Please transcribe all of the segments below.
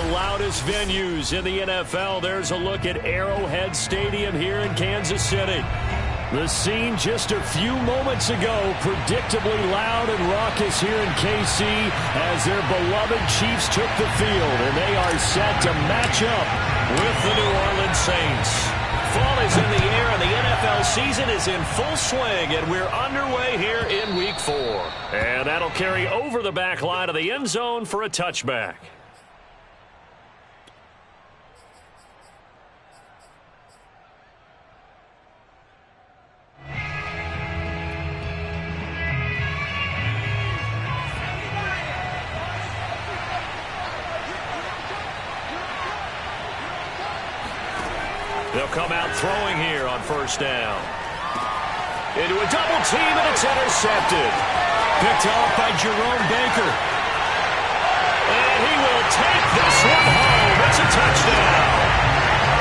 the loudest venues in the NFL. There's a look at Arrowhead Stadium here in Kansas City. The scene just a few moments ago, predictably loud and raucous here in KC as their beloved Chiefs took the field, and they are set to match up with the New Orleans Saints. Fall is in the air, and the NFL season is in full swing, and we're underway here in Week 4. And that'll carry over the back line of the end zone for a touchback. They'll come out throwing here on first down. Into a double team, and it's intercepted. Picked off by Jerome Baker. And he will take this one home. It's a touchdown.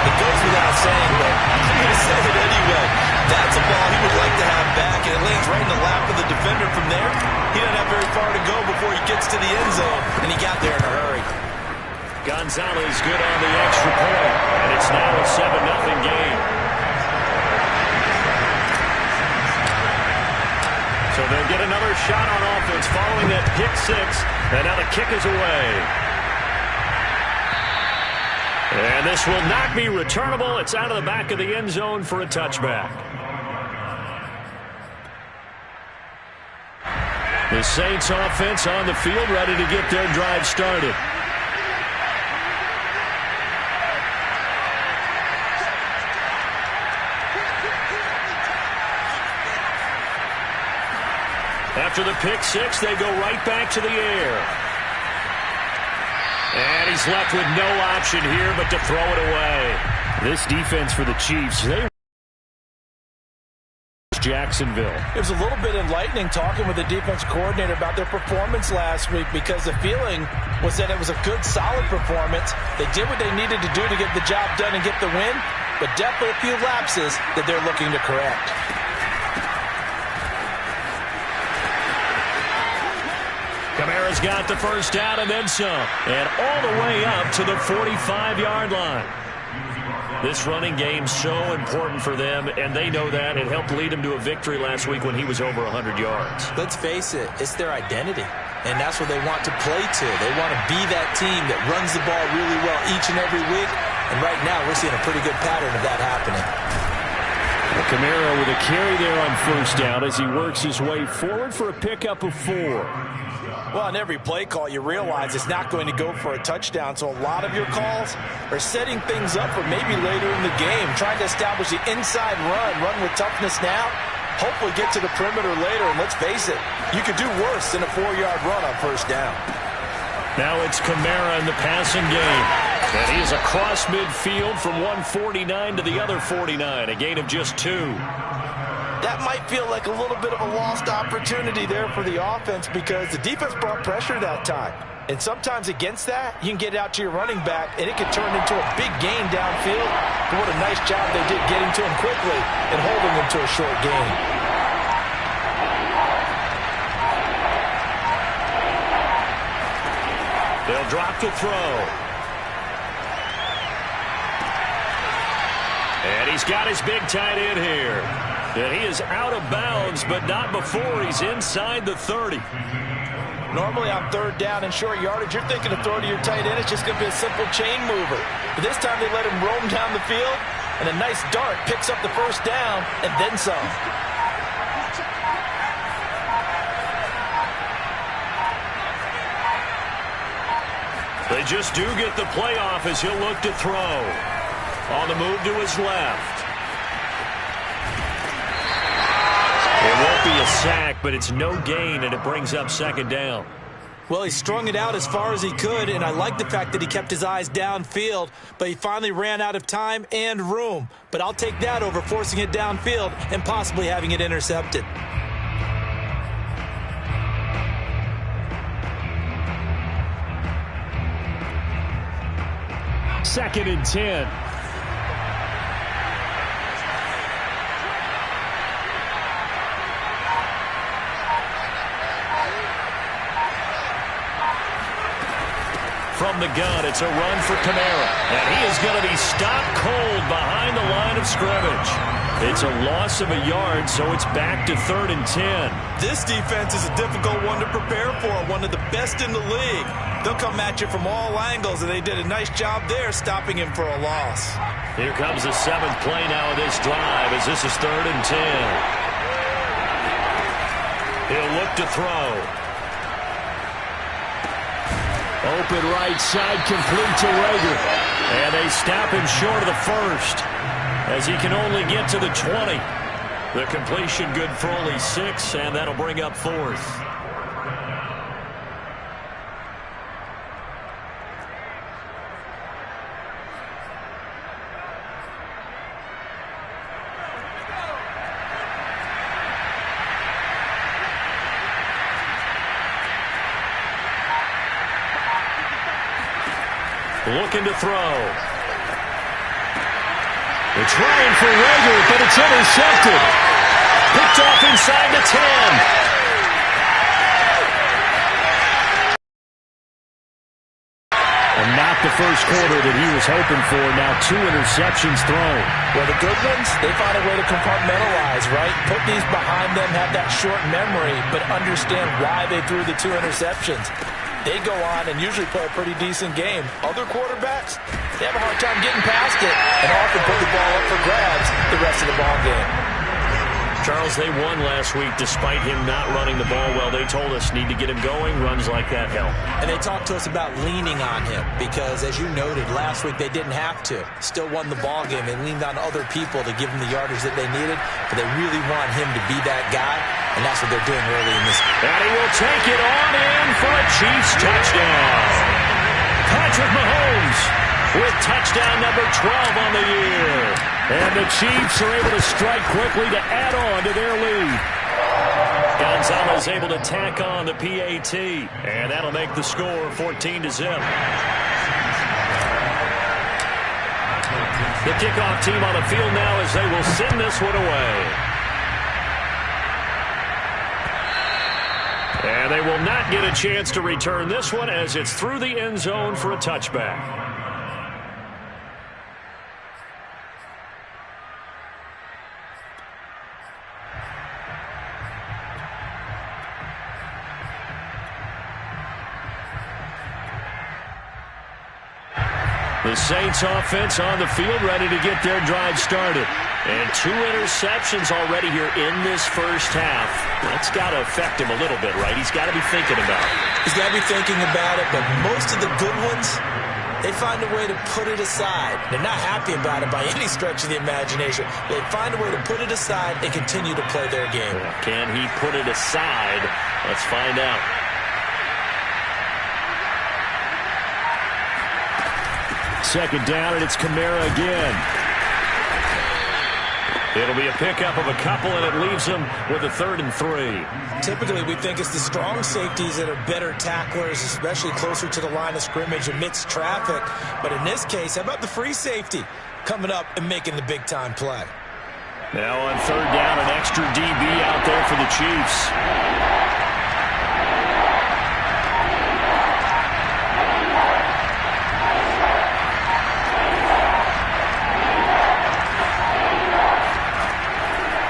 It goes without saying, but I'm going to say it anyway. That's a ball he would like to have back, and it lands right in the lap of the defender from there. He doesn't have very far to go before he gets to the end zone, and he got there in a hurry. Gonzalez good on the extra point, and it's now a 7-0 game. So they'll get another shot on offense following that pick six, and now the kick is away. And this will not be returnable. It's out of the back of the end zone for a touchback. The Saints offense on the field ready to get their drive started. After the pick six, they go right back to the air. And he's left with no option here but to throw it away. This defense for the Chiefs, they Jacksonville. It was a little bit enlightening talking with the defense coordinator about their performance last week, because the feeling was that it was a good, solid performance. They did what they needed to do to get the job done and get the win, but definitely a few lapses that they're looking to correct. Kamara's got the first down and then some. And all the way up to the 45-yard line. This running game so important for them, and they know that. It helped lead them to a victory last week when he was over 100 yards. Let's face it, it's their identity, and that's what they want to play to. They want to be that team that runs the ball really well each and every week, and right now we're seeing a pretty good pattern of that happening. Well, Kamara with a carry there on first down as he works his way forward for a pickup of 4. Well, on every play call, you realize it's not going to go for a touchdown, so a lot of your calls are setting things up for maybe later in the game, trying to establish the inside run with toughness now, hopefully get to the perimeter later, and let's face it, you could do worse than a 4-yard run on first down. Now it's Kamara in the passing game, and he is across midfield from one 49 to the other 49, a gain of just 2. That might feel like a little bit of a lost opportunity there for the offense, because the defense brought pressure that time. And sometimes against that, you can get out to your running back, and it can turn into a big gain downfield. But what a nice job they did getting to him quickly and holding him to a short gain. They'll drop to throw. And he's got his big tight end here. And he is out of bounds, but not before he's inside the 30. Normally on third down and short yardage, you're thinking to throw to your tight end. It's just going to be a simple chain mover. But this time they let him roam down the field, and a nice dart picks up the first down and then some. They just do get the playoff as he'll look to throw. On the move to his left. It won't be a sack, but it's no gain, and it brings up second down. Well, he strung it out as far as he could, and I like the fact that he kept his eyes downfield, but he finally ran out of time and room. But I'll take that over forcing it downfield and possibly having it intercepted. Second and 10. from the gun. It's a run for Kamara. And he is going to be stopped cold behind the line of scrimmage. It's a loss of a yard, so it's back to 3rd and 10. This defense is a difficult one to prepare for, one of the best in the league. They'll come at you from all angles, and they did a nice job there stopping him for a loss. Here comes the 7th play now of this drive as this is 3rd and 10. He'll look to throw. Open right side, complete to Rager. And they stop him short of the first as he can only get to the 20. The completion good for only 6, and that'll bring up 4th. Looking to throw. They're trying for Rager, but it's intercepted. Picked off inside the 10. And not the first quarter that he was hoping for. Now 2 interceptions thrown. Well, the good ones, they find a way to compartmentalize, right? Put these behind them, have that short memory, but understand why they threw the 2 interceptions. They go on and usually play a pretty decent game. Other quarterbacks, they have a hard time getting past it and often put the ball up for grabs the rest of the ball game. Charles, they won last week despite him not running the ball well. They told us need to get him going. Runs like that help. And they talked to us about leaning on him because, as you noted, last week they didn't have to. Still won the ball game. They leaned on other people to give them the yardage that they needed, but they really want him to be that guy, and that's what they're doing early in this. And he will take it on in for a Chiefs touchdown. Patrick Mahomes with touchdown number 12 on the year. And the Chiefs are able to strike quickly to add on to their lead. Gonzalez able to tack on the PAT. And that'll make the score 14-0. The kickoff team on the field now as they will send this one away. And they will not get a chance to return this one as it's through the end zone for a touchback. The Saints offense on the field ready to get their drive started. And 2 interceptions already here in this first half. That's got to affect him a little bit, right? He's got to be thinking about it. He's got to be thinking about it, but most of the good ones, they find a way to put it aside. They're not happy about it by any stretch of the imagination. They find a way to put it aside and continue to play their game. Can he put it aside? Let's find out. Second down, and it's Kamara again. It'll be a pickup of a couple, and it leaves him with a 3rd and 3. Typically, we think it's the strong safeties that are better tacklers, especially closer to the line of scrimmage amidst traffic. But in this case, how about the free safety coming up and making the big-time play? Now on 3rd down, an extra DB out there for the Chiefs.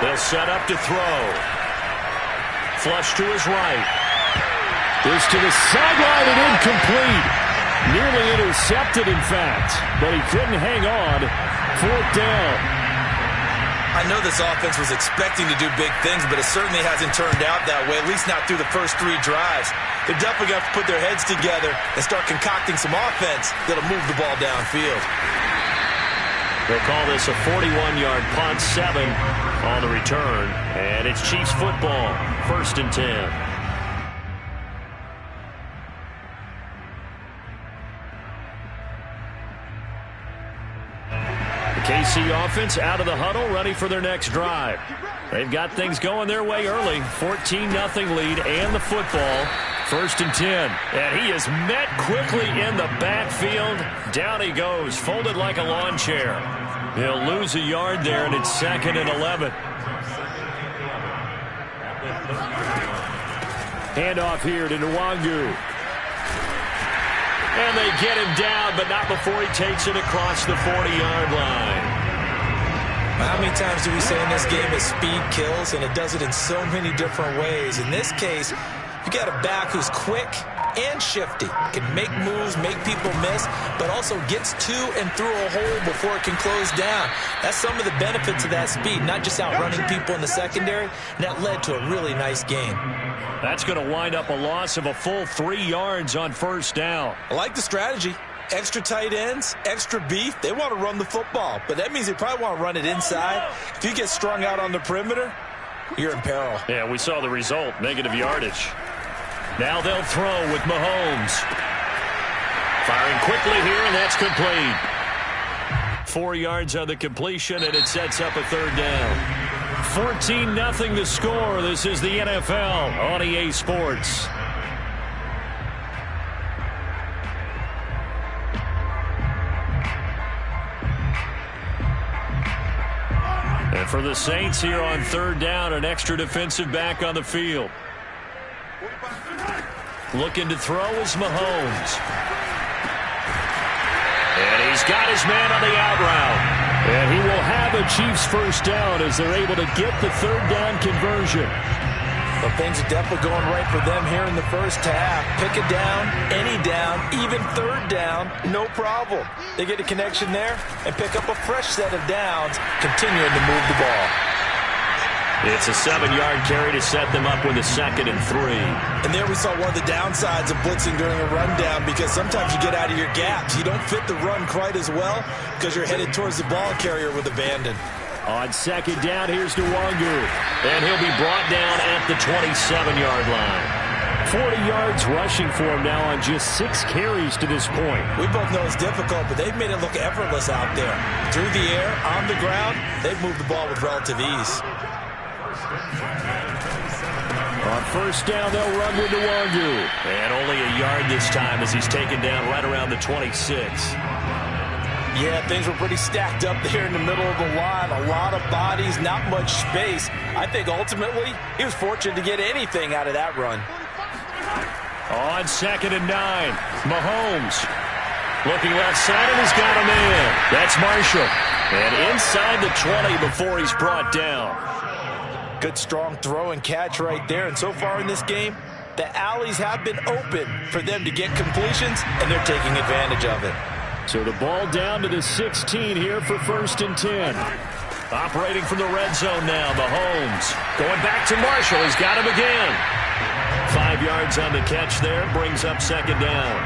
They'll set up to throw. Flush to his right. This to the sideline and incomplete. Nearly intercepted, in fact, but he couldn't hang on. 4th down. I know this offense was expecting to do big things, but it certainly hasn't turned out that way, at least not through the first 3 drives. They're definitely going to have to put their heads together and start concocting some offense that'll move the ball downfield. They'll call this a 41-yard punt, 7 on the return. And it's Chiefs football, 1st and 10. The KC offense out of the huddle, ready for their next drive. They've got things going their way early. 14-0 lead and the football. 1st and 10. And he is met quickly in the backfield. Down he goes, folded like a lawn chair. He'll lose a yard there, and it's 2nd and 11. Handoff here to Nwangu. And they get him down, but not before he takes it across the 40-yard line. How many times do we say in this game that speed kills, and it does it in so many different ways? In this case, you got a back who's quick and shifty, can make moves, make people miss, but also gets to and through a hole before it can close down. That's some of the benefits of that speed, not just outrunning people in the secondary, and that led to a really nice game. That's going to wind up a loss of a full 3 yards on first down. I like the strategy. Extra tight ends, extra beef, they want to run the football, but that means they probably want to run it inside. If you get strung out on the perimeter, you're in peril. Yeah, we saw the result, negative yardage. Now they'll throw with Mahomes. Firing quickly here, and that's complete. 4 yards on the completion, and it sets up a third down. 14-0 the score. This is the NFL on EA Sports. And for the Saints here on third down, an extra defensive back on the field. Looking to throw is Mahomes. And he's got his man on the out route. And he will have a Chiefs first down as they're able to get the third down conversion. Well, things are definitely going right for them here in the first half. Pick a down, any down, even third down, no problem. They get a connection there and pick up a fresh set of downs, continuing to move the ball. It's a 7-yard carry to set them up with a 2nd and 3. And there we saw one of the downsides of blitzing during a rundown, because sometimes you get out of your gaps. You don't fit the run quite as well because you're headed towards the ball carrier with abandon. On second down, here's Nwangu. And he'll be brought down at the 27-yard line. 40 yards rushing for him now on just 6 carries to this point. We both know it's difficult, but they've made it look effortless out there. Through the air, on the ground, they've moved the ball with relative ease. On first down, they'll run with Nwangu. And only a yard this time as he's taken down right around the 26. Yeah, things were pretty stacked up there in the middle of the line. A lot of bodies, not much space. I think ultimately he was fortunate to get anything out of that run. On 2nd and 9, Mahomes looking left side, and he's got a man. That's Marshall. And inside the 20 before he's brought down. Good strong throw and catch right there. And so far in this game, the alleys have been open for them to get completions, and they're taking advantage of it. So the ball down to the 16 here for 1st and 10. Operating from the red zone now, Mahomes. Going back to Marshall. He's got him again. 5 yards on the catch there. Brings up 2nd down.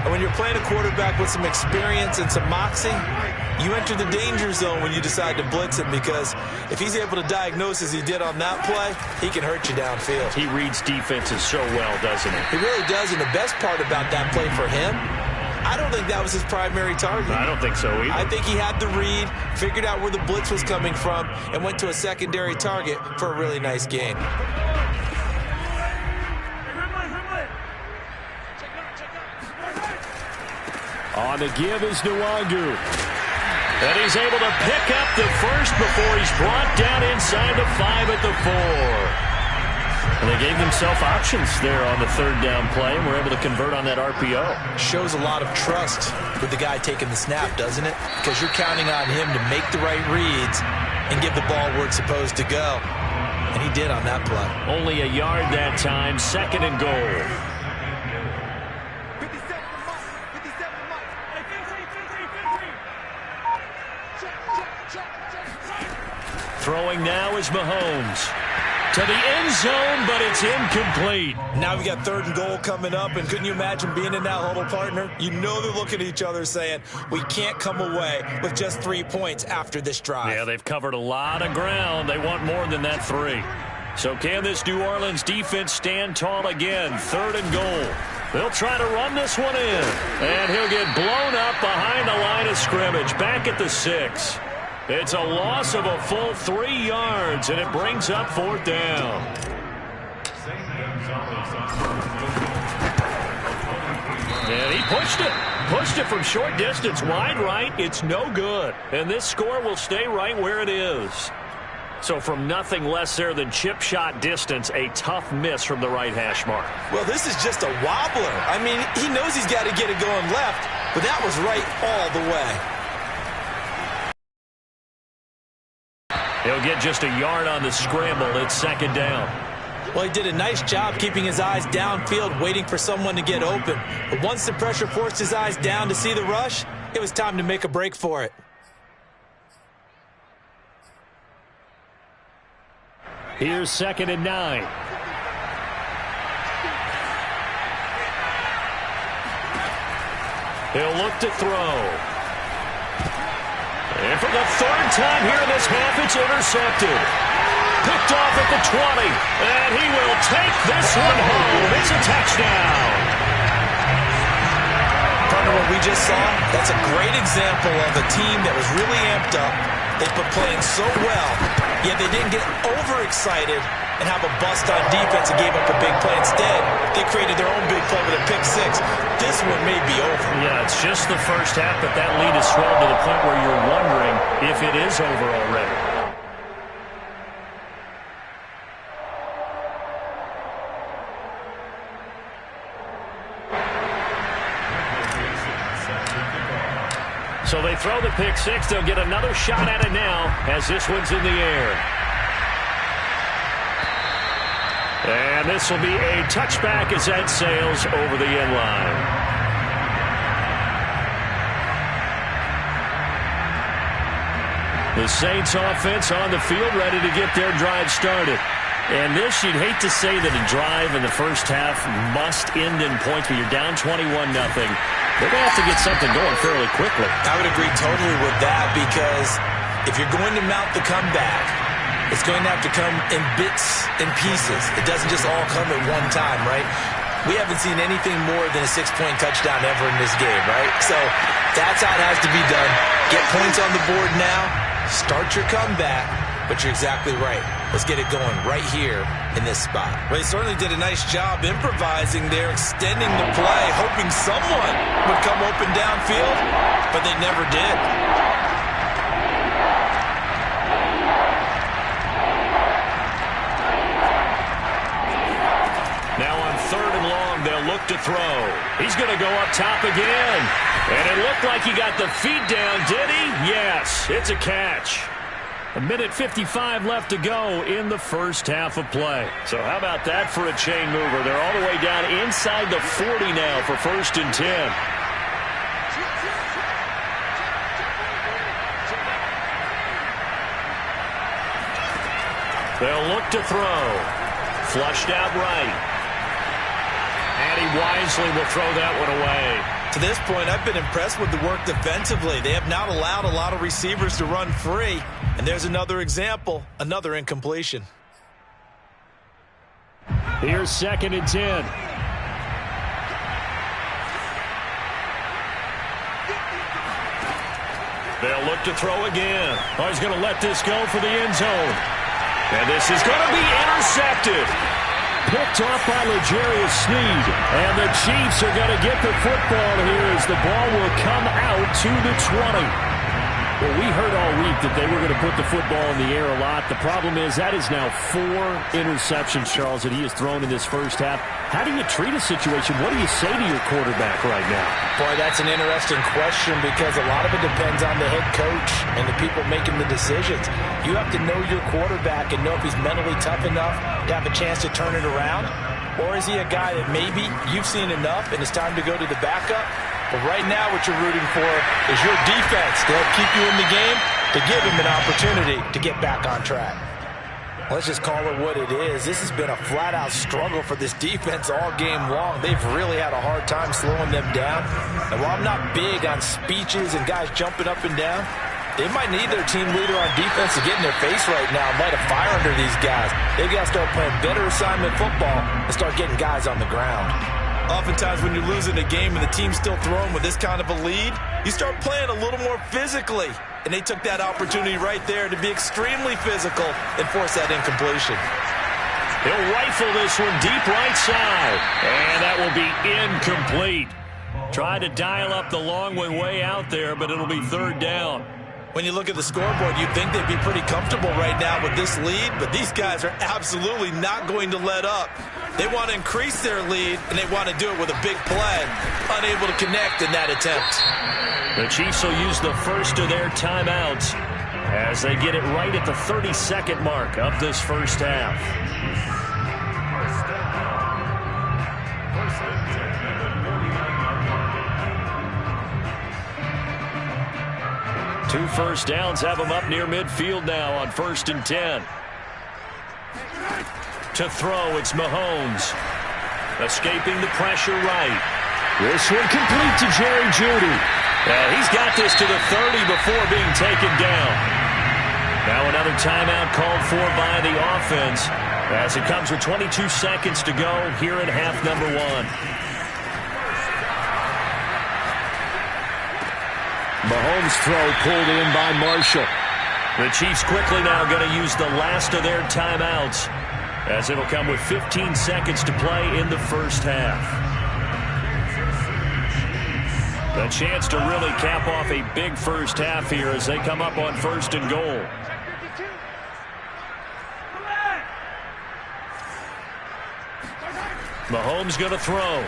And when you're playing a quarterback with some experience and some moxie, you enter the danger zone when you decide to blitz him, because if he's able to diagnose as he did on that play, he can hurt you downfield. He reads defenses so well, doesn't he? He really does, and the best part about that play for him, I don't think that was his primary target. I don't think so either. I think he had the read, figured out where the blitz was coming from, and went to a secondary target for a really nice game. On the give is Nwangu. And he's able to pick up the first before he's brought down inside the 5 at the 4. And they gave themselves options there on the third down play, and were able to convert on that RPO. Shows a lot of trust with the guy taking the snap, doesn't it? Because you're counting on him to make the right reads and give the ball where it's supposed to go. And he did on that play. Only a yard that time, 2nd and goal. Throwing now is Mahomes. To the end zone, but it's incomplete. Now we got 3rd and goal coming up, and couldn't you imagine being in that huddle, partner? You know they're looking at each other saying, we can't come away with just 3 points after this drive. Yeah, they've covered a lot of ground. They want more than that 3. So can this New Orleans defense stand tall again? 3rd and goal. They'll try to run this one in. And he'll get blown up behind the line of scrimmage, back at the 6. It's a loss of a full 3 yards, and it brings up 4th down. And he pushed it from short distance, wide right. It's no good, and this score will stay right where it is. So from nothing less there than chip shot distance, a tough miss from the right hash mark. Well, this is just a wobbler. I mean, he knows he's got to get it going left, but that was right all the way. He'll get just a yard on the scramble. It's second down. Well, he did a nice job keeping his eyes downfield, waiting for someone to get open. But once the pressure forced his eyes down to see the rush, it was time to make a break for it. Here's 2nd and 9. He'll look to throw. And for the third time here in this half, it's intercepted. Picked off at the 20. And he will take this one home. It's a touchdown. Partner, what we just saw, that's a great example of a team that was really amped up. They've been playing so well, yet they didn't get overexcited and have a bust on defense and gave up a big play. Instead, they created their own big play with a pick six. This one may be over. Yeah, it's just the first half, but that lead is swelled to the point where you're wondering if it is over already. So they throw the pick six. They'll get another shot at it now as this one's in the air. And this will be a touchback as that sails over the end line. The Saints offense on the field ready to get their drive started. And this, you'd hate to say that a drive in the first half must end in points, but you're down 21-0. They're going to have to get something going fairly quickly. I would agree totally with that, because if you're going to mount the comeback, it's going to have to come in bits and pieces. It doesn't just all come at one time, right? We haven't seen anything more than a 6-point touchdown ever in this game, right? So that's how it has to be done. Get points on the board now. Start your comeback. But you're exactly right. Let's get it going right here in this spot. Well, he certainly did a nice job improvising there, extending the play, hoping someone would come open downfield, but they never did. Now on 3rd and long, they'll look to throw. He's going to go up top again. And it looked like he got the feet down, did he? Yes, it's a catch. 1:55 left to go in the first half of play. So how about that for a chain mover? They're all the way down inside the 40 now for 1st and 10. They'll look to throw. Flushed out right. And he wisely will throw that one away. To this point, I've been impressed with the work defensively. They have not allowed a lot of receivers to run free. And there's another example, another incompletion. Here's 2nd and 10. They'll look to throw again. Oh, he's going to let this go for the end zone. And this is going to be intercepted. Picked off by L'Jarius Sneed. And the Chiefs are going to get the football here as the ball will come out to the 20. Well, we heard all week that they were going to put the football in the air a lot. The problem is that is now 4 interceptions, Charles, that he has thrown in this first half. How do you treat a situation? What do you say to your quarterback right now? Boy, that's an interesting question, because a lot of it depends on the head coach and the people making the decisions. You have to know your quarterback and know if he's mentally tough enough to have a chance to turn it around. Or is he a guy that maybe you've seen enough and it's time to go to the backup? But right now what you're rooting for is your defense to help keep you in the game, to give him an opportunity to get back on track. Let's just call it what it is. This has been a flat-out struggle for this defense all game long. They've really had a hard time slowing them down. And while I'm not big on speeches and guys jumping up and down, they might need their team leader on defense to get in their face right now and light a fire under these guys. They've got to start playing better assignment football and start getting guys on the ground. Oftentimes when you're losing a game and the team's still throwing with this kind of a lead, you start playing a little more physically. And they took that opportunity right there to be extremely physical and force that incompletion. He'll rifle this one deep right side. And that will be incomplete. Tried to dial up the long one way out there, but it'll be 3rd down. When you look at the scoreboard, you'd think they'd be pretty comfortable right now with this lead, but these guys are absolutely not going to let up. They want to increase their lead, and they want to do it with a big play. Unable to connect in that attempt. The Chiefs will use the first of their timeouts as they get it right at the 32nd mark of this first half. Two first downs have them up near midfield now on 1st and 10. To throw, it's Mahomes. Escaping the pressure right. This one complete to Jerry Jeudy. He's got this to the 30 before being taken down. Now another timeout called for by the offense as it comes with 22 seconds to go here in half number 1. Mahomes' throw pulled in by Marshall. The Chiefs quickly now going to use the last of their timeouts as it'll come with 15 seconds to play in the first half. A chance to really cap off a big first half here as they come up on 1st and goal. Mahomes going to throw.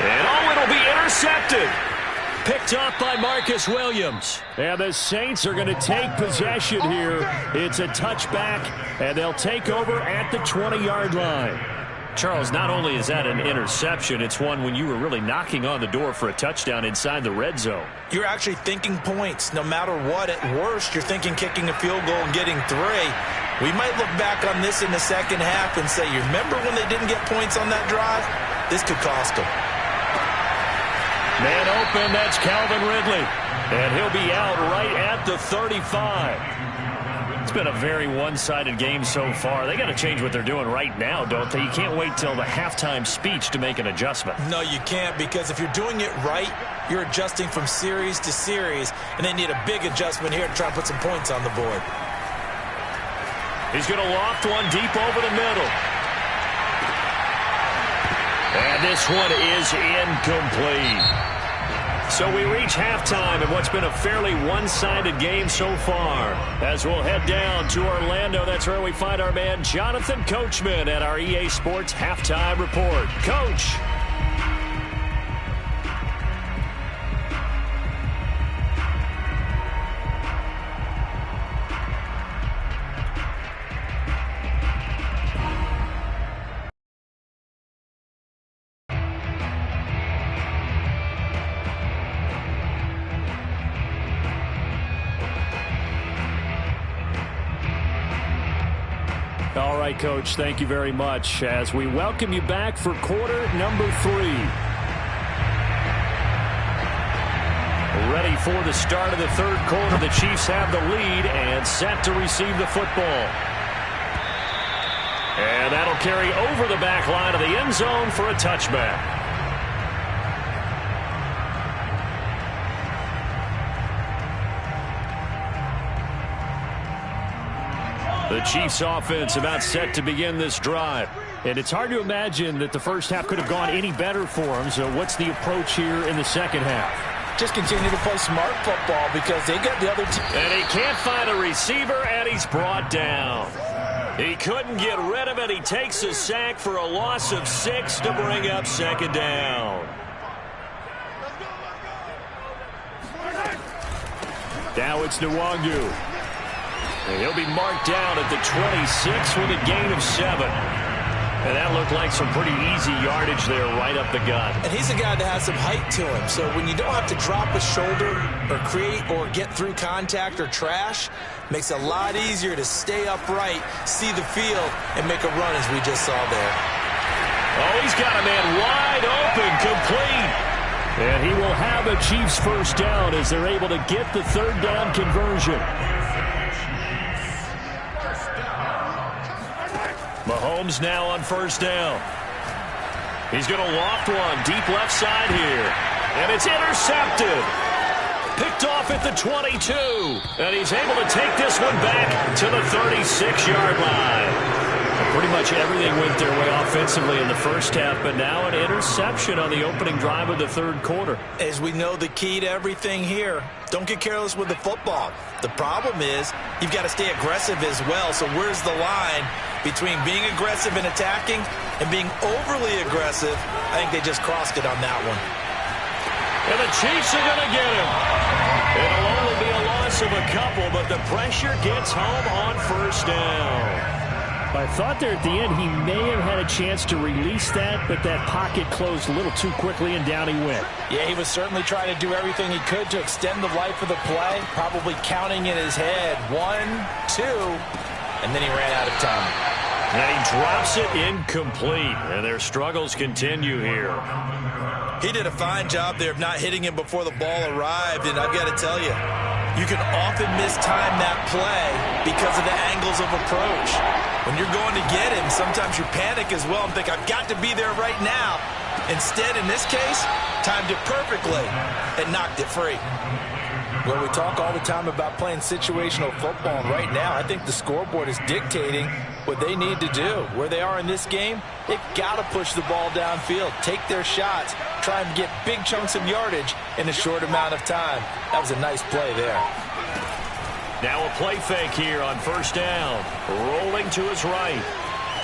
And it'll be intercepted. Picked off by Marcus Williams. And the Saints are going to take possession here. It's a touchback, and they'll take over at the 20-yard line. Charles, not only is that an interception, it's one when you were really knocking on the door for a touchdown inside the red zone. You're actually thinking points. No matter what, at worst, you're thinking kicking a field goal and getting 3. We might look back on this in the second half and say, you remember when they didn't get points on that drive? This could cost them. Man open, that's Calvin Ridley. And he'll be out right at the 35. It's been a very one-sided game so far. They got to change what they're doing right now, don't they? You can't wait till the halftime speech to make an adjustment. No, you can't, because if you're doing it right, you're adjusting from series to series, and they need a big adjustment here to try and put some points on the board. He's going to loft one deep over the middle. And this one is incomplete. So we reach halftime in what's been a fairly one-sided game so far. As we'll head down to Orlando, that's where we find our man Jonathan Coachman at our EA Sports Halftime Report. Coach. All right, Coach, thank you very much as we welcome you back for quarter number 3. Ready for the start of the third quarter. The Chiefs have the lead and set to receive the football. And that'll carry over the back line of the end zone for a touchback. The Chiefs offense about set to begin this drive. And it's hard to imagine that the first half could have gone any better for them. So what's the approach here in the second half? Just continue to play smart football because they got the other team. And he can't find a receiver, and he's brought down. He couldn't get rid of it. He takes a sack for a loss of 6 to bring up second down. Now it's Nwangu. And he'll be marked down at the 26 with a gain of 7. And that looked like some pretty easy yardage there right up the gut. And he's a guy that has some height to him. So when you don't have to drop a shoulder or create or get through contact or trash, makes it a lot easier to stay upright, see the field, and make a run as we just saw there. Oh, he's got a man wide open, complete. And he will have a Chiefs first down as they're able to get the third down conversion. Mahomes now on first down. He's going to loft one deep left side here. And it's intercepted. Picked off at the 22. And he's able to take this one back to the 36-yard line. Pretty much everything went their way offensively in the first half, but now an interception on the opening drive of the third quarter. As we know, the key to everything here, don't get careless with the football. The problem is you've got to stay aggressive as well. So where's the line between being aggressive and attacking and being overly aggressive? I think they just crossed it on that one. And the Chiefs are going to get him. It'll only be a loss of a couple, but the pressure gets home on first down. I thought there at the end he may have had a chance to release that, but that pocket closed a little too quickly, and down he went. Yeah, he was certainly trying to do everything he could to extend the life of the play, probably counting in his head 1, 2, and then he ran out of time. And he drops it incomplete, and their struggles continue here. He did a fine job there of not hitting him before the ball arrived, and I've got to tell you, you can often mistime that play because of the angles of approach. When you're going to get him, sometimes you panic as well and think, I've got to be there right now. Instead, in this case, timed it perfectly and knocked it free. Well, we talk all the time about playing situational football, and right now I think the scoreboard is dictating what they need to do. Where they are in this game, they've got to push the ball downfield, take their shots, try and get big chunks of yardage in a short amount of time. That was a nice play there. Now a play fake here on first down. Rolling to his right.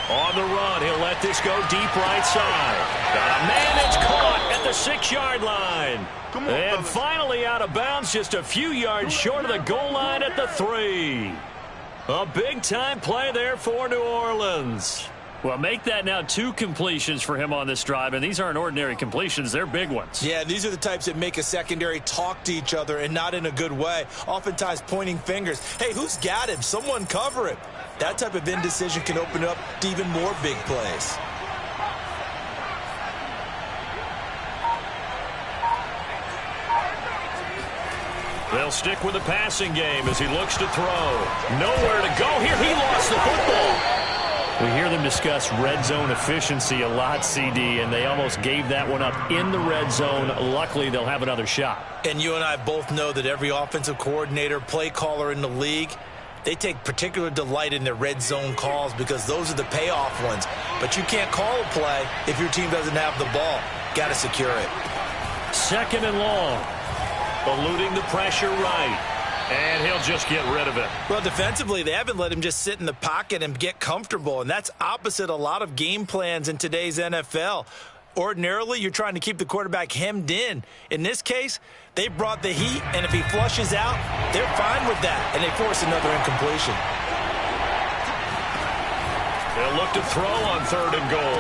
On the run, he'll let this go deep right side. Got a man, it's caught at the 6-yard line. And finally out of bounds, just a few yards short of the goal line at the 3. A big-time play there for New Orleans. Well, make that now 2 completions for him on this drive, and these aren't ordinary completions. They're big ones. Yeah, these are the types that make a secondary talk to each other and not in a good way, oftentimes pointing fingers. Hey, who's got him? Someone cover him. That type of indecision can open up to even more big plays. They'll stick with the passing game as he looks to throw. Nowhere to go here. He lost the football. We hear them discuss red zone efficiency a lot, CD, and they almost gave that one up in the red zone. Luckily, they'll have another shot. And you and I both know that every offensive coordinator, play caller in the league, they take particular delight in their red zone calls because those are the payoff ones. But you can't call a play if your team doesn't have the ball. Got to secure it. 2nd and long. Eluding the pressure right. And he'll just get rid of it. Well, defensively, they haven't let him just sit in the pocket and get comfortable, and that's opposite a lot of game plans in today's NFL. Ordinarily, you're trying to keep the quarterback hemmed in. In this case, they brought the heat, and if he flushes out, they're fine with that, and they force another incompletion. They'll look to throw on 3rd and goal.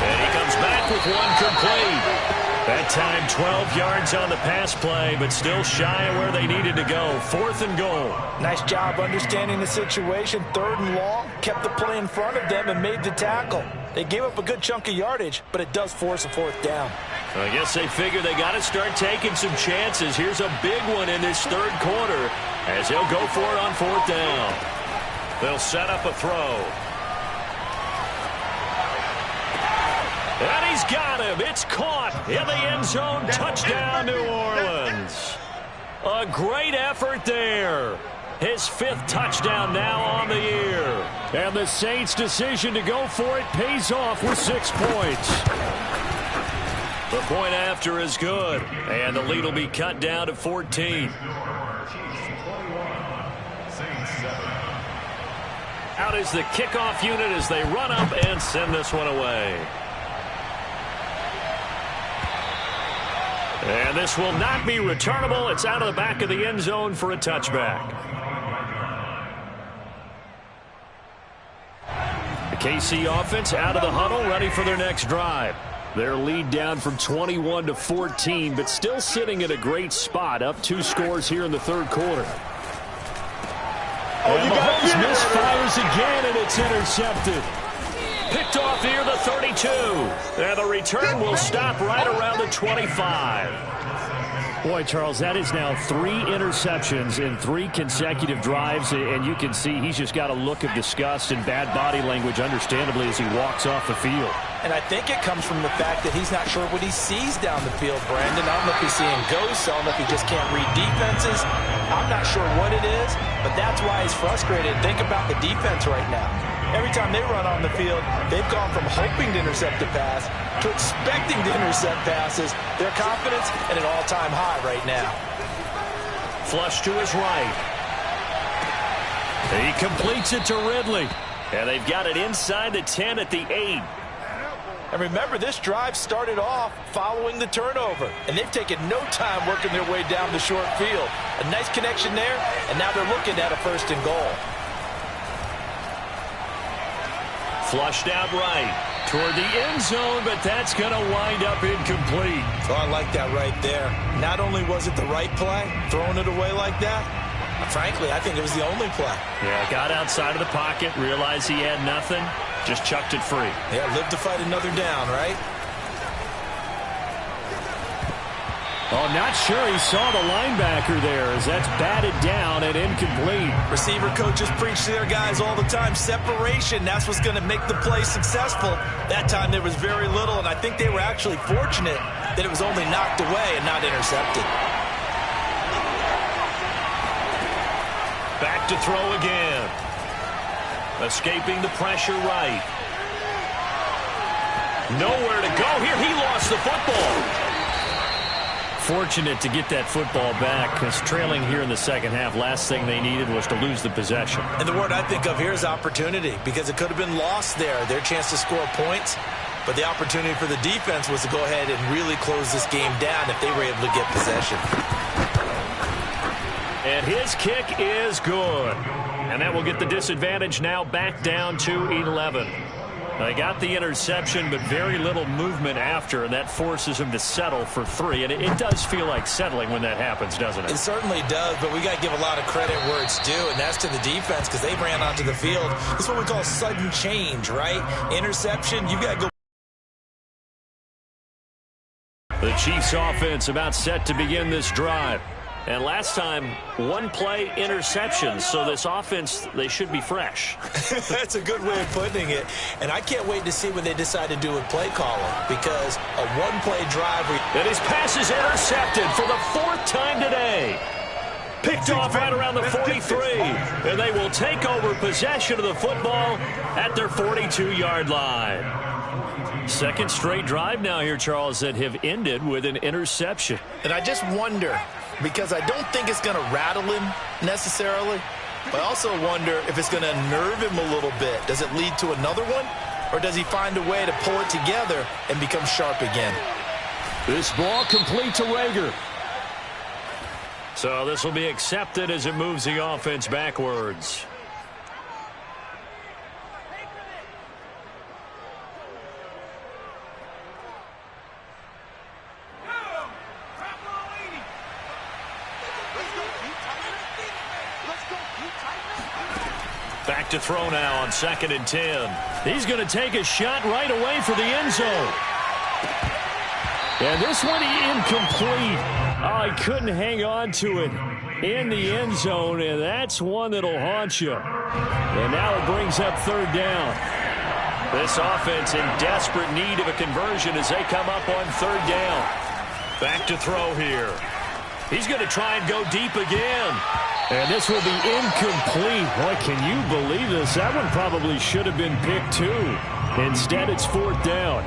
And he comes back with one complete. That time 12 yards on the pass play, but still shy of where they needed to go. 4th and goal. Nice job understanding the situation. 3rd and long, kept the play in front of them and made the tackle. They gave up a good chunk of yardage, but it does force a 4th down. I guess they figure they got to start taking some chances. Here's a big one in this 3rd quarter as he'll go for it on 4th down. They'll set up a throw. And he's got him. It's caught in the end zone. Touchdown, New Orleans. A great effort there. His 5th touchdown now on the year. And the Saints' decision to go for it pays off with 6 points. The point after is good. And the lead will be cut down to 14. Out is the kickoff unit as they run up and send this one away. And this will not be returnable. It's out of the back of the end zone for a touchback. The KC offense out of the huddle, ready for their next drive. Their lead down from 21 to 14, but still sitting at a great spot, up 2 scores here in the 3rd quarter. And Mahomes misfires again, and it's intercepted. Picked off near the 32. And the return will stop right around the 25. Boy, Charles, that is now 3 interceptions in 3 consecutive drives, and you can see he's just got a look of disgust and bad body language, understandably, as he walks off the field. And I think it comes from the fact that he's not sure what he sees down the field, Brandon. I don't know if he's seeing ghosts. I don't know if he just can't read defenses. I'm not sure what it is, but that's why he's frustrated. Think about the defense right now. Every time they run on the field, they've gone from hoping to intercept a pass to expecting to intercept passes. Their confidence at an all-time high right now. Flush to his right. He completes it to Ridley. And they've got it inside the 10 at the 8. And remember, this drive started off following the turnover. And they've taken no time working their way down the short field. A nice connection there, and now they're looking at a 1st and goal. Flushed out right toward the end zone, but that's going to wind up incomplete. Oh, I like that right there. Not only was it the right play, throwing it away like that, frankly, I think it was the only play. Yeah, got outside of the pocket, realized he had nothing, just chucked it free. Yeah, live to fight another down, right? Oh, not sure he saw the linebacker there as that's batted down and incomplete. Receiver coaches preach to their guys all the time. Separation, that's what's going to make the play successful. That time there was very little, and I think they were actually fortunate that it was only knocked away and not intercepted. Back to throw again. Escaping the pressure right. Nowhere to go here. He lost the football. Fortunate to get that football back, because trailing here in the second half, last thing they needed was to lose the possession. And the word I think of here is opportunity, because it could have been lost there, their chance to score points. But the opportunity for the defense was to go ahead and really close this game down if they were able to get possession. And his kick is good. And that will get the disadvantage now back down to 11. They got the interception, but very little movement after, and that forces him to settle for 3. And it does feel like settling when that happens, doesn't it? It certainly does, but we got to give a lot of credit where it's due, and that's to the defense, because they ran onto the field. This is what we call sudden change, right? Interception, you got to go. The Chiefs offense about set to begin this drive. And last time, 1-play interceptions, so this offense, they should be fresh. That's a good way of putting it. And I can't wait to see what they decide to do with play calling, because a 1-play drive. And his pass is intercepted for the 4th time today. Picked off right around the 43. And they will take over possession of the football at their 42-yard line. Second straight drive now here, Charles, that have ended with an interception. And I just wonder, because I don't think it's going to rattle him necessarily, but I also wonder if it's going to nerve him a little bit. Does it lead to another one, or does he find a way to pull it together and become sharp again? This ball complete to Rager. So this will be accepted as it moves the offense backwards. Back to throw now on 2nd and 10. He's going to take a shot right away for the end zone. And this one incomplete. Oh, he couldn't hang on to it in the end zone, and that's one that'll haunt you. And now it brings up 3rd down. This offense in desperate need of a conversion as they come up on 3rd down. Back to throw here. He's going to try and go deep again. And this will be incomplete. Boy, can you believe this? That one probably should have been picked too. Instead, it's 4th down.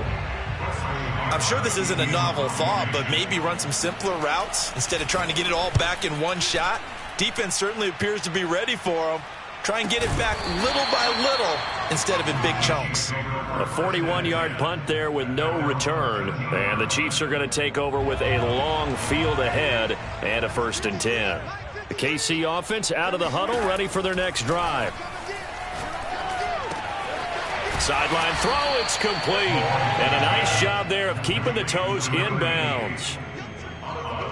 I'm sure this isn't a novel thought, but maybe run some simpler routes instead of trying to get it all back in one shot. Defense certainly appears to be ready for them. Try and get it back little by little instead of in big chunks. A 41-yard punt there with no return. And the Chiefs are going to take over with a long field ahead and a 1st and 10. The KC offense out of the huddle, ready for their next drive. Sideline throw, it's complete. And a nice job there of keeping the toes inbounds.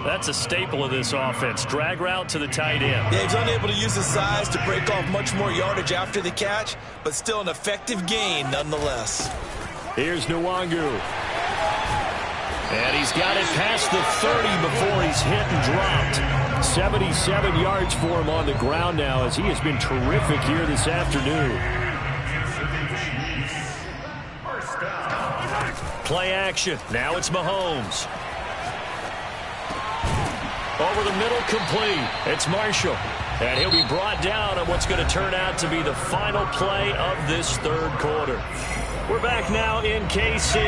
That's a staple of this offense. Drag route to the tight end. Yeah, he's unable to use his size to break off much more yardage after the catch, but still an effective gain nonetheless. Here's Nwangu. And he's got it past the 30 before he's hit and dropped. 77 yards for him on the ground now, as he has been terrific here this afternoon. Play action. Now it's Mahomes. Over the middle, complete. It's Marshall. And he'll be brought down on what's going to turn out to be the final play of this third quarter. We're back now in KC.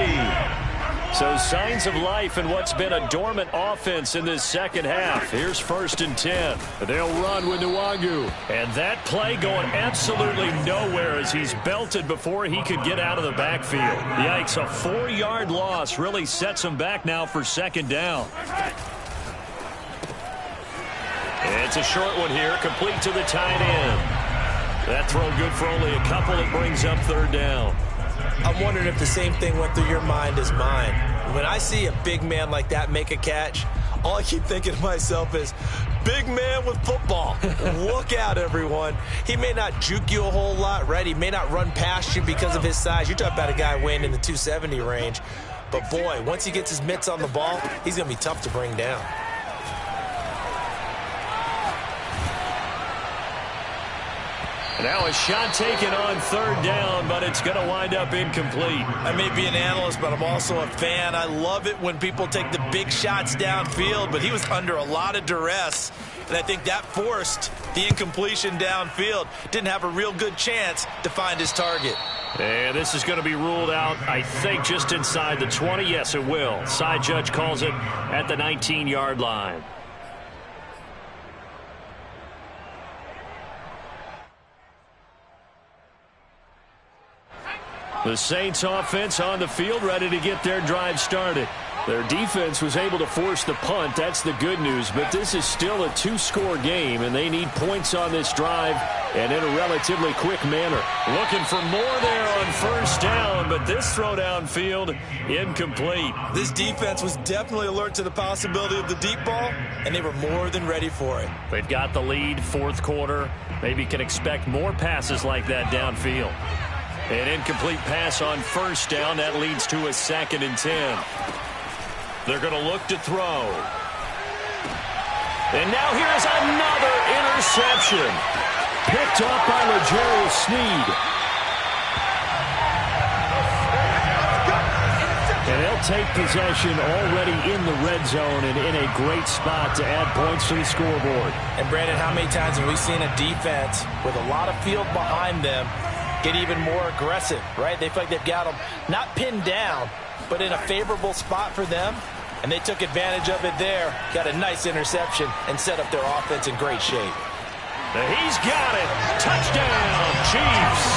So signs of life in what's been a dormant offense in this second half. Here's 1st and 10. They'll run with Nwangu. And that play going absolutely nowhere as he's belted before he could get out of the backfield. Yikes, a 4-yard loss really sets him back now for 2nd down. It's a short one here, complete to the tight end. That throw good for only a couple. It brings up 3rd down. I'm wondering if the same thing went through your mind as mine. When I see a big man like that make a catch, all I keep thinking to myself is, big man with football. Look out, everyone. He may not juke you a whole lot, right? He may not run past you because of his size. You're talking about a guy weighing in the 270 range. But, boy, once he gets his mitts on the ball, he's going to be tough to bring down. Now a shot taken on 3rd down, but it's going to wind up incomplete. I may be an analyst, but I'm also a fan. I love it when people take the big shots downfield, but he was under a lot of duress, and I think that forced the incompletion downfield. Didn't have a real good chance to find his target. And this is going to be ruled out, I think, just inside the 20. Yes, it will. Side judge calls it at the 19-yard line. The Saints offense on the field, ready to get their drive started. Their defense was able to force the punt. That's the good news. But this is still a 2-score game, and they need points on this drive and in a relatively quick manner. Looking for more there on 1st down, but this throw downfield incomplete. This defense was definitely alert to the possibility of the deep ball, and they were more than ready for it. They've got the lead, 4th quarter. Maybe can expect more passes like that downfield. An incomplete pass on 1st down. That leads to a 2nd and 10. They're going to look to throw. And now here's another interception. Picked up by L'Jarius Sneed. And they'll take possession already in the red zone and in a great spot to add points to the scoreboard. And, Brandon, how many times have we seen a defense with a lot of field behind them get even more aggressive, right? They feel like they've got them not pinned down, but in a favorable spot for them, and they took advantage of it there, got a nice interception, and set up their offense in great shape. He's got it. Touchdown, Chiefs.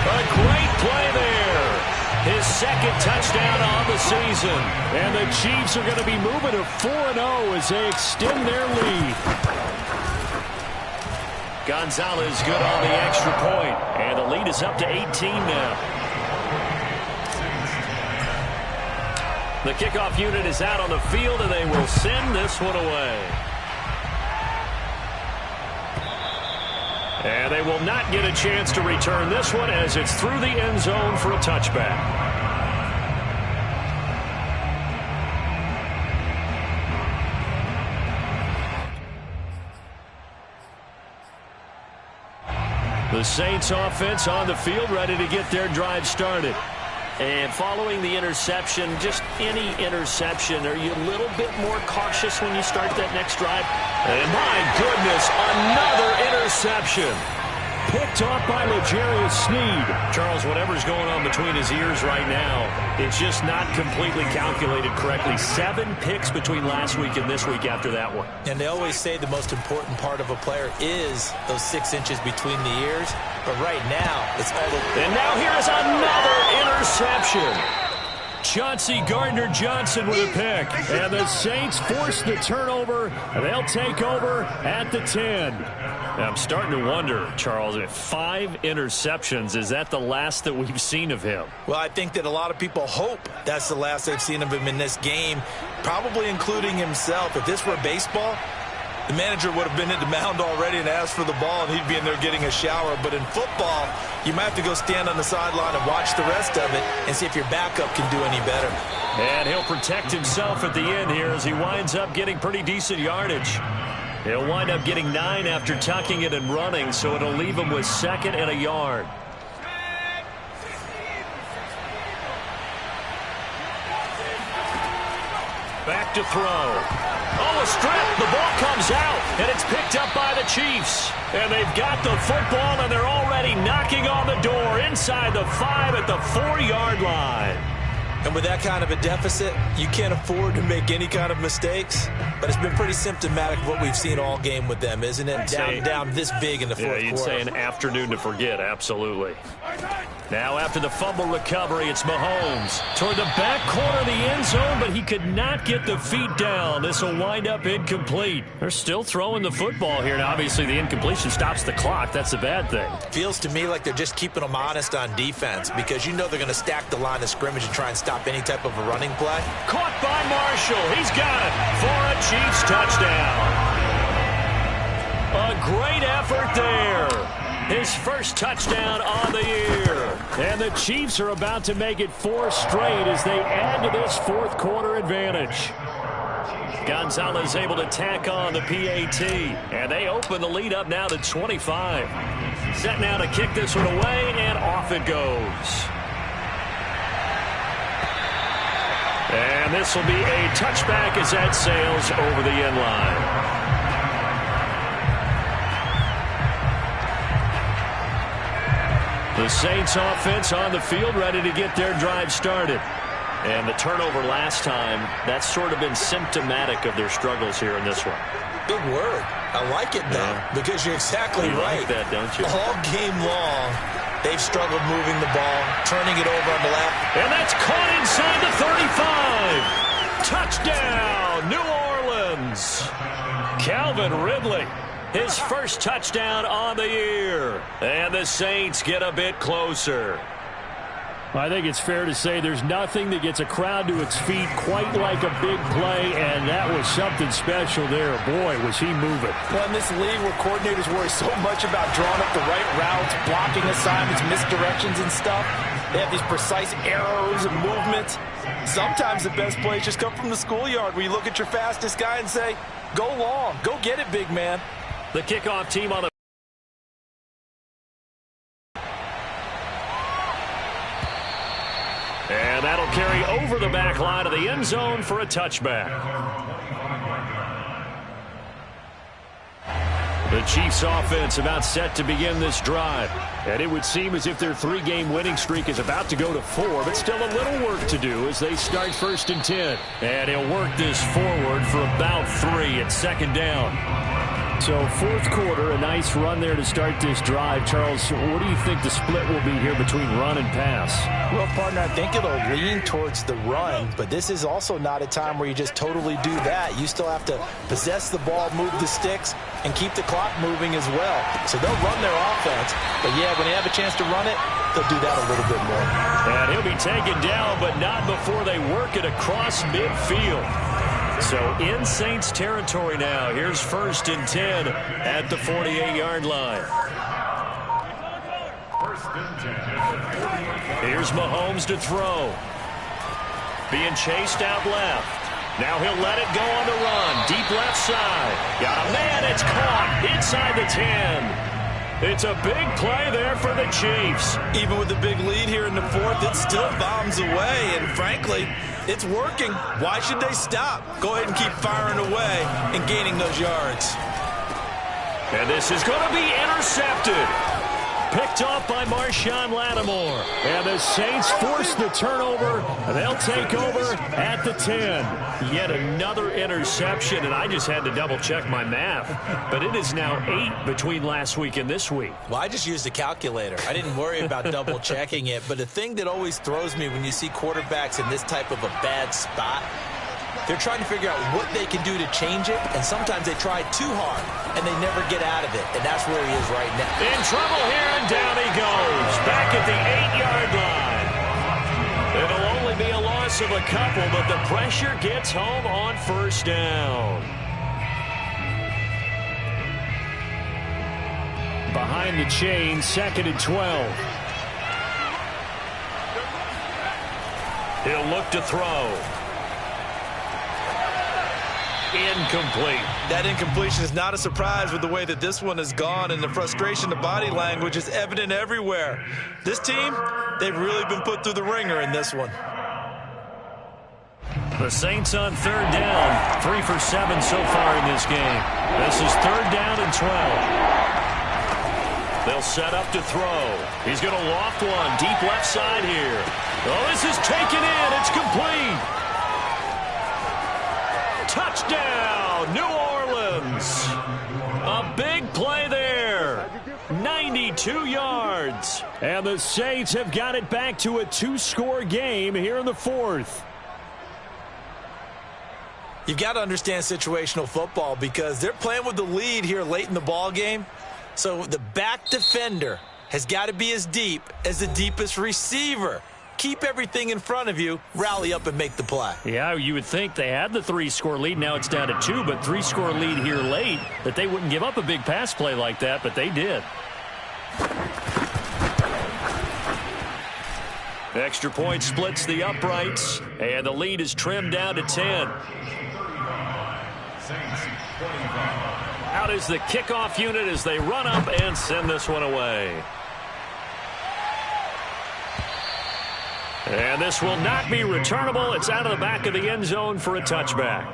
A great play there. His 2nd touchdown on the season. And the Chiefs are going to be moving to 4-0 as they extend their lead. Gonzalez good on the extra point, and the lead is up to 18 now. The kickoff unit is out on the field, and they will send this one away. And they will not get a chance to return this one as it's through the end zone for a touchback. The Saints offense on the field, ready to get their drive started. And following the interception, just any interception, are you a little bit more cautious when you start that next drive? And my goodness, another interception. Picked off by L'Jarius Sneed. Charles, whatever's going on between his ears right now, it's just not completely calculated correctly. 7 picks between last week and this week after that one. And they always say the most important part of a player is those 6 inches between the ears. But right now, it's all the... And now here is another interception. Chauncey Gardner-Johnson with a pick. And the Saints force the turnover. They'll take over at the 10. Now, I'm starting to wonder, Charles, if 5 interceptions, is that the last that we've seen of him? Well, I think that a lot of people hope that's the last they've seen of him in this game, probably including himself. If this were baseball, the manager would have been at the mound already and asked for the ball, and he'd be in there getting a shower. But in football, you might have to go stand on the sideline and watch the rest of it and see if your backup can do any better. And he'll protect himself at the end here as he winds up getting pretty decent yardage. He'll wind up getting 9 after tucking it and running, so it'll leave him with 2nd and a yard. Back to throw. Oh, a strip. The ball comes out, and it's picked up by the Chiefs. And they've got the football, and they're already knocking on the door inside the 5 at the 4-yard line. And with that kind of a deficit, you can't afford to make any kind of mistakes. But it's been pretty symptomatic of what we've seen all game with them, isn't it? Down this big in the fourth quarter. You'd say an afternoon to forget, absolutely. Now after the fumble recovery, it's Mahomes toward the back corner of the end zone, but he could not get the feet down. This will wind up incomplete. They're still throwing the football here, and obviously the incompletion stops the clock. That's a bad thing. Feels to me like they're just keeping them honest on defense because you know they're going to stack the line of scrimmage and try and stop any type of a running play. Caught by Marshall. He's got it for a Chiefs touchdown. A great effort there. His first touchdown on the year. And the Chiefs are about to make it 4 straight as they add to this fourth quarter advantage. Gonzalez able to tack on the PAT. And they open the lead up now to 25. Set now to kick this one away, and off it goes. And this will be a touchback as that sails over the end line. The Saints offense on the field, ready to get their drive started. And the turnover last time, that's sort of been symptomatic of their struggles here in this one. Good word. I like it, though, because you're exactly right. You like that, don't you? All game long, they've struggled moving the ball, turning it over on the left. And that's caught inside the 35. Touchdown, New Orleans. Calvin Ridley. His first touchdown on the year. And the Saints get a bit closer. I think it's fair to say there's nothing that gets a crowd to its feet quite like a big play, and that was something special there. Boy, was he moving. Well, in this league where coordinators worry so much about drawing up the right routes, blocking assignments, misdirections and stuff, they have these precise arrows and movements. Sometimes the best plays just come from the schoolyard where you look at your fastest guy and say, go long, go get it, big man. The kickoff team on the and that'll carry over the back line of the end zone for a touchback. The Chiefs offense about set to begin this drive. And it would seem as if their 3-game winning streak is about to go to 4, but still a little work to do as they start 1st and 10. And he'll work this forward for about 3 at 2nd down. So fourth quarter, a nice run there to start this drive. Charles, what do you think the split will be here between run and pass? Well, partner, I think it'll lean towards the run, but this is also not a time where you just totally do that. You still have to possess the ball, move the sticks, and keep the clock moving as well. So they'll run their offense, but yeah, when they have a chance to run it, they'll do that a little bit more. And he'll be taken down, but not before they work it across midfield. So in Saints territory now. Here's 1st and 10 at the 48-yard line. Here's Mahomes to throw. Being chased out left. Now he'll let it go on the run. Deep left side. Got a man. It's caught inside the 10. It's a big play there for the Chiefs. Even with the big lead here in the fourth, it still bombs away. And frankly, it's working. Why should they stop? Go ahead and keep firing away and gaining those yards. And this is going to be intercepted. Picked off by Marshawn Lattimore. And the Saints force the turnover. They'll take over at the 10. Yet another interception, and I just had to double-check my math. But it is now 8 between last week and this week. Well, I just used a calculator. I didn't worry about double-checking it. But the thing that always throws me when you see quarterbacks in this type of a bad spot, they're trying to figure out what they can do to change it, and sometimes they try too hard, and they never get out of it, and that's where he is right now. In trouble here, and down he goes. Back at the 8-yard line. It'll only be a loss of a couple, but the pressure gets home on 1st down. Behind the chain, 2nd and 12. He'll look to throw. Incomplete. That incompletion is not a surprise with the way that this one has gone, and the frustration, the body language is evident everywhere. This team, they've really been put through the ringer in this one. The Saints on third down, 3 for 7 so far in this game. This is third down and 12. They'll set up to throw. He's going to loft one deep left side here. Oh, this is taken in. It's complete. Touchdown, New Orleans. A big play there. 92 yards. And the Saints have got it back to a 2-score game here in the fourth. You've got to understand situational football because they're playing with the lead here late in the ball game. So the back defender has got to be as deep as the deepest receiver. Keep everything in front of you, rally up and make the play. Yeah, you would think they had the 3-score lead. Now it's down to 2, but 3-score lead here late, that they wouldn't give up a big pass play like that, but they did. Extra point splits the uprights, and the lead is trimmed down to 10. Out is the kickoff unit as they run up and send this one away. And this will not be returnable. It's out of the back of the end zone for a touchback.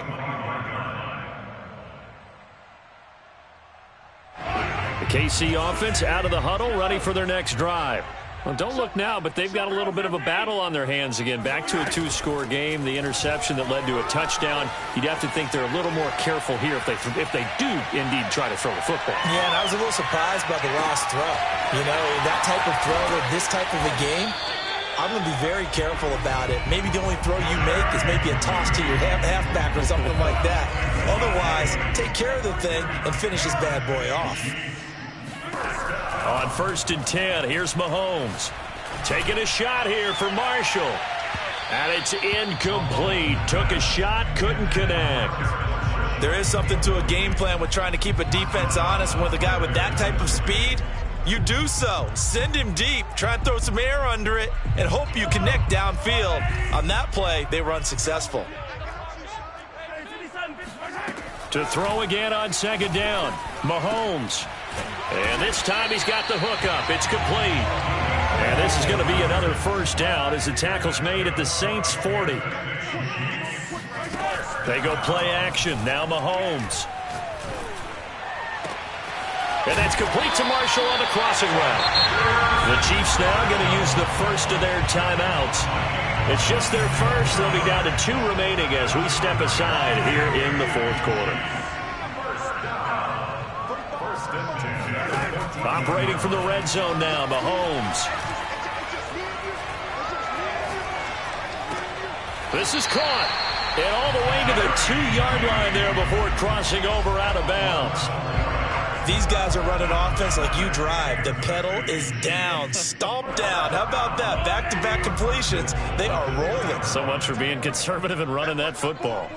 The KC offense out of the huddle, ready for their next drive. Well, don't look now, but they've got a little bit of a battle on their hands again. Back to a 2-score game. The interception that led to a touchdown. You'd have to think they're a little more careful here if they do indeed try to throw the football. Yeah, and I was a little surprised by the last throw. You know, that type of throw with this type of a game, I'm going to be very careful about it. Maybe the only throw you make is maybe a toss to your halfback or something like that. Otherwise, take care of the thing and finish this bad boy off. On 1st and 10, here's Mahomes. Taking a shot here for Marshall. And it's incomplete. Took a shot, couldn't connect. There is something to a game plan with trying to keep a defense honest. With a guy with that type of speed, you do so. Send him deep. Try and throw some air under it and hope you connect downfield. On that play, they were unsuccessful. To throw again on 2nd down, Mahomes. And this time he's got the hook up. It's complete. And this is going to be another 1st down as the tackle's made at the Saints 40. They go play action. Now Mahomes. And that's complete to Marshall on the crossing route. The Chiefs now going to use the first of their timeouts. It's just their first. They'll be down to 2 remaining as we step aside here in the 4th quarter. Operating from the red zone now, Mahomes. This is caught. And all the way to the 2-yard line there before crossing over out of bounds. These guys are running offense like you drive. The pedal is down, stomped down. How about that? Back-to-back completions. They are rolling. So much for being conservative and running that football.